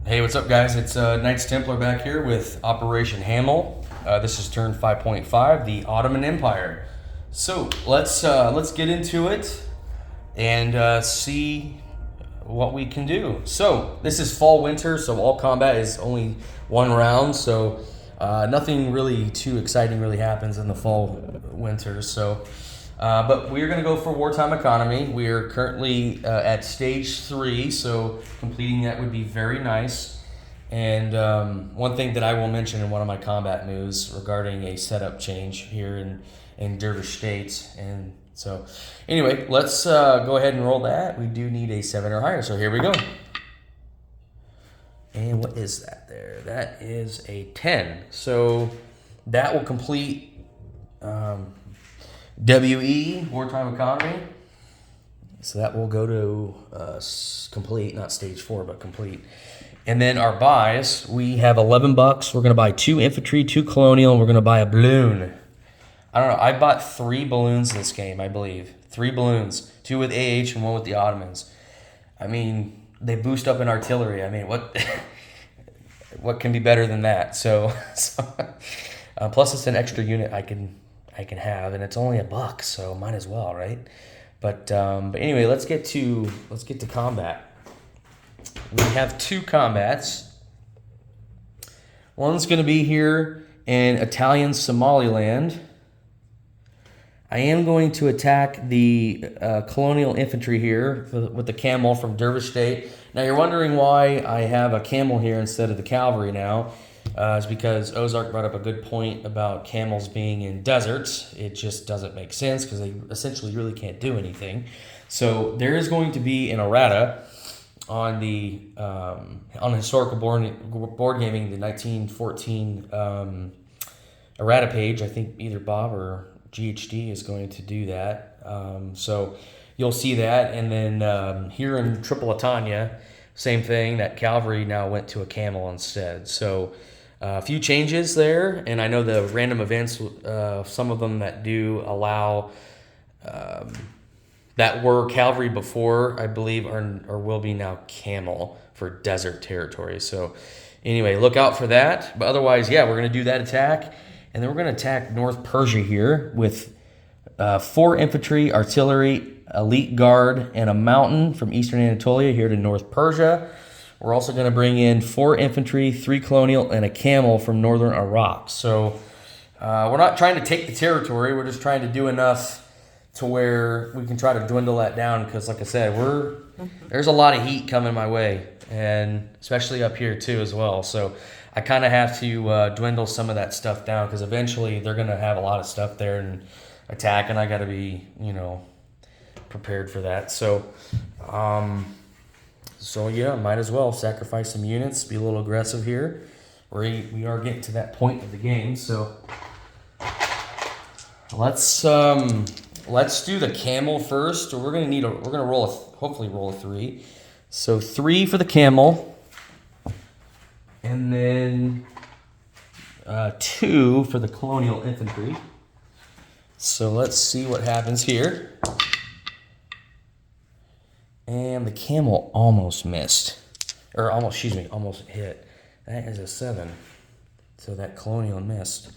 Hey, what's up, guys? It's Knights Templar back here with Operation Hamel. This is turn 5.5, the Ottoman Empire. So let's get into it and see what we can do. So this is fall winter, so all combat is only one round. So nothing really too exciting really happens in the fall winter. So. But we're going to go for wartime economy. We are currently at stage 3, so completing that would be very nice. And one thing that I will mention in one of my combat moves regarding a setup change here in Dervish States. And so, anyway, let's go ahead and roll that. We do need a 7 or higher, so here we go. And what is that there? That is a 10. So that will complete... WE, wartime economy. So that will go to complete, not stage 4, but complete. And then our buys, we have $11. We're going to buy 2 infantry, 2 colonial, and we're going to buy a balloon. I don't know. I bought 3 balloons this game, I believe. 3 balloons, 2 with AH and 1 with the Ottomans. I mean, they boost up in artillery. I mean, what can be better than that? So plus it's an extra unit I can have, and it's only $1, so might as well, right? But anyway, let's get to combat. We have 2 combats. One's going to be here in Italian Somaliland. I am going to attack the colonial infantry here with the camel from Dervish State. Now you're wondering why I have a camel here instead of the cavalry now. Is because Ozark brought up a good point about camels being in deserts. It just doesn't make sense because they essentially really can't do anything. So there is going to be an errata on the historical board gaming, the 1914 errata page. I think either Bob or GHD is going to do that. So you'll see that. And then here in Tripolitania, same thing. That cavalry now went to a camel instead. So a few changes there, and I know the random events, some of them that do allow, that were cavalry before, I believe, or will be now camel for desert territory. So anyway, look out for that. But otherwise, yeah, we're going to do that attack, and then we're going to attack North Persia here with 4 infantry, artillery, elite guard, and a mountain from eastern Anatolia here to North Persia. We're also going to bring in 4 infantry, 3 colonial, and a camel from northern Iraq. So we're not trying to take the territory. We're just trying to do enough to where we can try to dwindle that down because, like I said, there's a lot of heat coming my way, and especially up here too as well. So I kind of have to dwindle some of that stuff down because eventually they're going to have a lot of stuff there and attack, and I got to be, prepared for that. So... So yeah, might as well sacrifice some units, be a little aggressive here. We are getting to that point of the game, so let's do the camel first. We're gonna hopefully roll a 3. So 3 for the camel, and then 2 for the colonial infantry. So let's see what happens here. And the camel almost missed. Almost hit. That is a 7. So that colonial missed.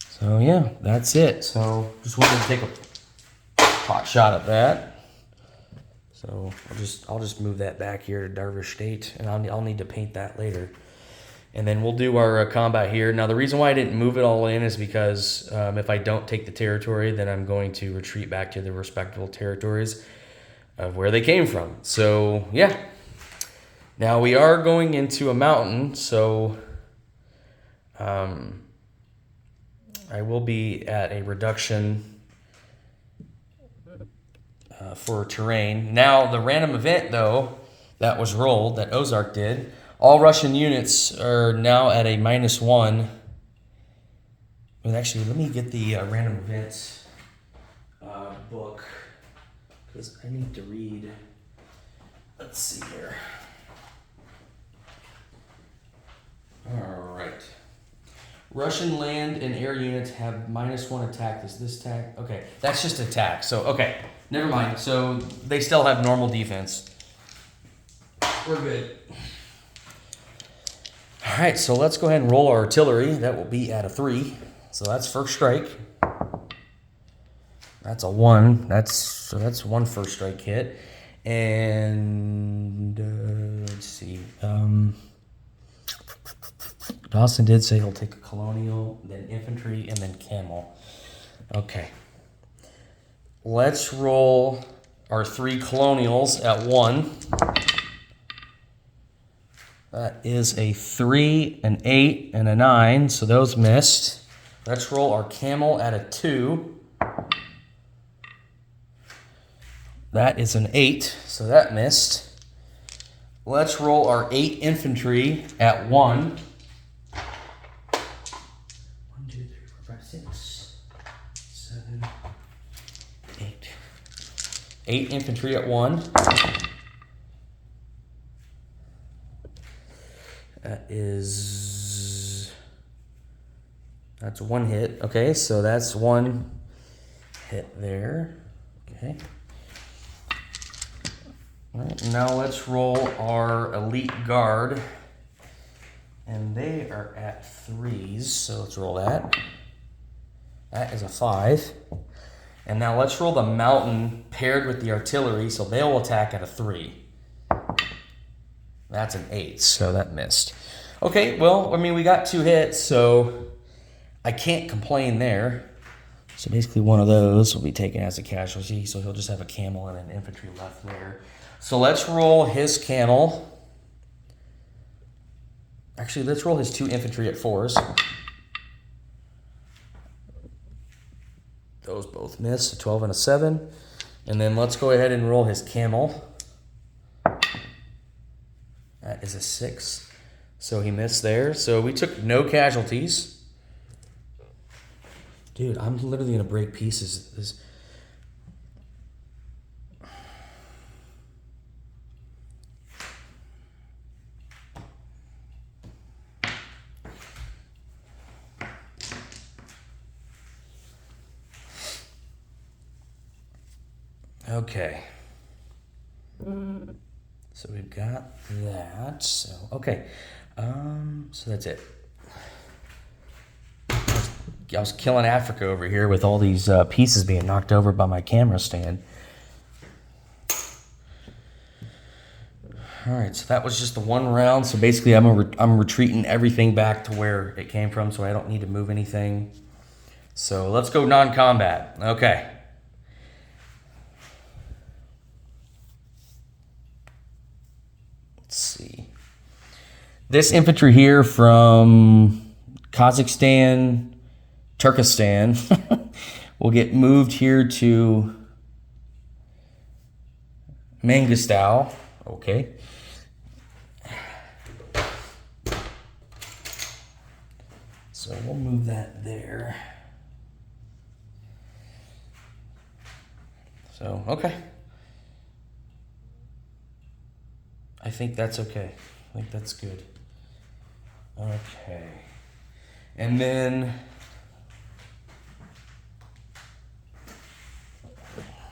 So yeah, that's it. So just wanted to take a pot shot at that. So I'll just move that back here to Dervish State, and I'll need to paint that later. And then we'll do our combat here. Now the reason why I didn't move it all in is because if I don't take the territory, then I'm going to retreat back to the respectable territories of where they came from. So yeah, now we are going into a mountain, so I will be at a reduction for terrain. Now the random event though that was rolled, that Ozark did, all Russian units are now at a -1. Well, actually, let me get the random events book, because I need to read. Let's see here. All right. Russian land and air units have -1 attack. Is this attack? Okay, that's just attack. So, okay, never mind. So they still have normal defense. We're good. right, so let's go ahead and roll our artillery. That will be at a 3. So that's first strike. That's a 1. That's one first strike hit. And let's see. Dawson did say he'll take a colonial, then infantry, and then camel. Okay. Let's roll our 3 colonials at 1. That is a 3, an 8, and a 9, so those missed. Let's roll our camel at a 2. That is an 8, so that missed. Let's roll our 8 infantry at 1. 8 infantry at 1. That's 1 hit. Okay, so that's 1 hit there. Okay. All right, now let's roll our elite guard. And they are at 3s, so let's roll that. That is a 5. And now let's roll the mountain paired with the artillery, so they'll attack at a 3. That's an 8, so that missed. Okay, well, I mean, we got 2 hits, so I can't complain there. So basically one of those will be taken as a casualty, so he'll just have a camel and an infantry left there. So let's roll his camel. Actually, let's roll his 2 infantry at 4s. Those both miss, a 12 and a 7. And then let's go ahead and roll his camel. That is a 6. So he missed there. So we took no casualties. Dude, I'm literally going to break pieces. Okay. So we've got that. So okay. So that's it. I was killing Africa over here with all these pieces being knocked over by my camera stand. All right, so that was just the 1 round. So basically, I'm retreating everything back to where it came from, so I don't need to move anything. So let's go non-combat. Okay. Let's see. This infantry here from Kazakhstan, Turkestan, will get moved here to Mangistau. Okay. So we'll move that there. So, okay. I think that's okay. I think that's good. Okay. And then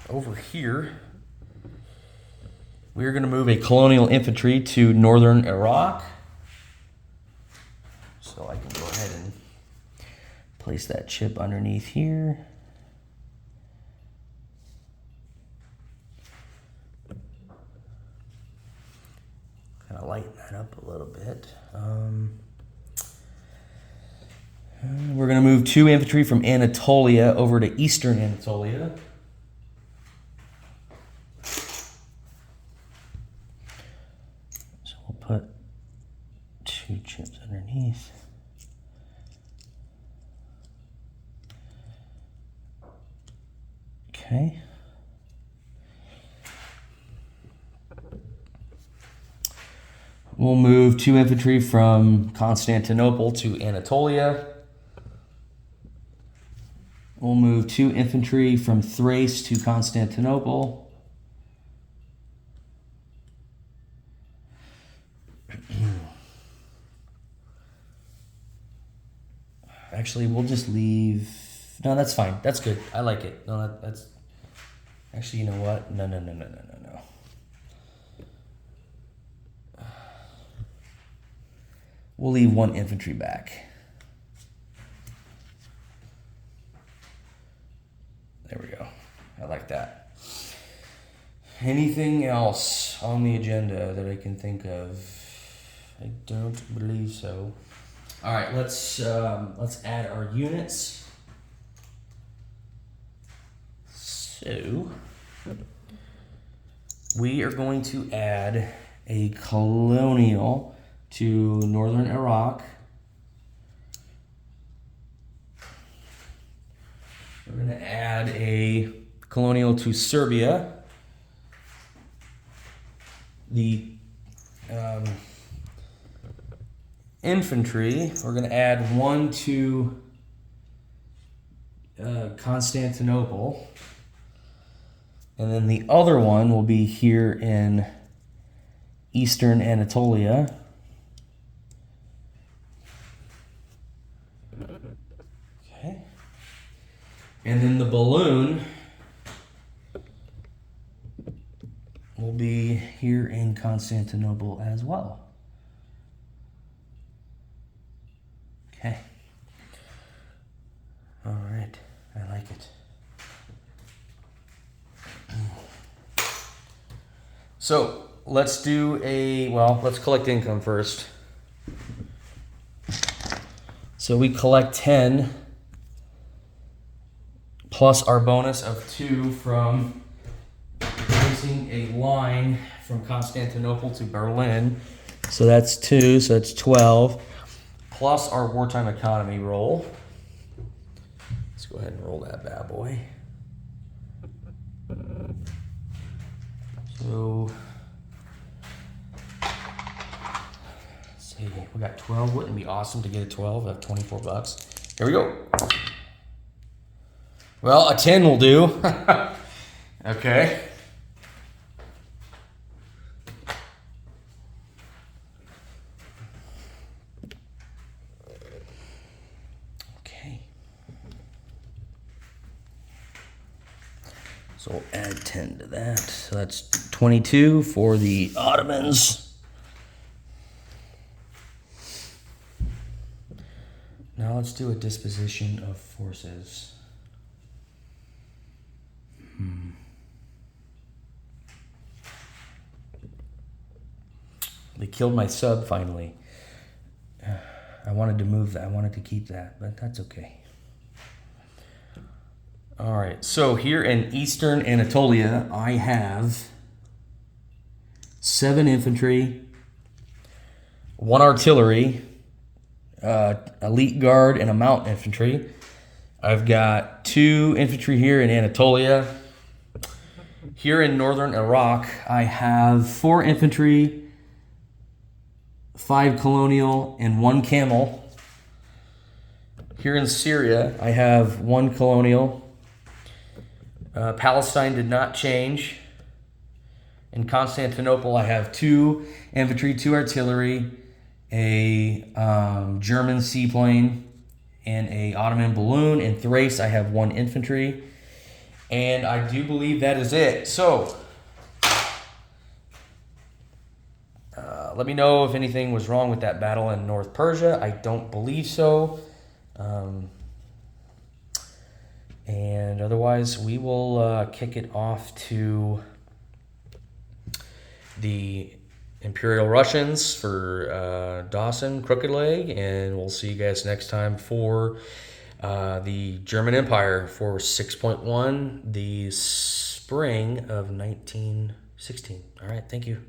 over here, we're going to move a colonial infantry to northern Iraq. So I can go ahead and place that chip underneath here. Kind of lighten that up a little bit. We're going to move 2 infantry from Anatolia over to eastern Anatolia. So we'll put 2 chips underneath. Okay. We'll move 2 infantry from Constantinople to Anatolia. We'll move 2 infantry from Thrace to Constantinople. Actually, we'll just leave... No, that's fine. That's good. I like it. No, that's... Actually, you know what? No. we'll leave 1 infantry back. There we go. I like that. Anything else on the agenda that I can think of? I don't believe so. All right, let's add our units. So we are going to add a colonial to northern Iraq. We're going to add a colonial to Serbia. The infantry, we're going to add 1 to Constantinople. And then the other one will be here in Eastern Anatolia. Okay. And then the balloon will be here in Constantinople as well. Okay. All right. I like it. So let's let's collect income first. So we collect 10 plus our bonus of 2 from placing a line from Constantinople to Berlin. So that's 2, so that's 12. Plus our wartime economy roll. Let's go ahead and roll that bad boy. So, let's see, we got 12. Wouldn't it be awesome to get a 12 at 24 bucks? Here we go. Well, a 10 will do. Okay. So we'll add 10 to that. So that's 22 for the Ottomans. Now let's do a disposition of forces. They killed my sub finally. I wanted to move that. I wanted to keep that, but that's okay. All right, so here in Eastern Anatolia, I have 7 infantry, 1 artillery, elite guard, and a mountain infantry. I've got 2 infantry here in Anatolia. Here in northern Iraq, I have 4 infantry, 5 colonial, and 1 camel. Here in Syria, I have 1 colonial. Palestine did not change. In Constantinople, I have 2 infantry, 2 artillery, a German seaplane, and a Ottoman balloon. In Thrace, I have 1 infantry. And I do believe that is it. So, let me know if anything was wrong with that battle in North Persia. I don't believe so. And otherwise, we will kick it off to the Imperial Russians for Dawson, Crooked Leg, and we'll see you guys next time for the German Empire for 6.1, the spring of 1916. All right, thank you.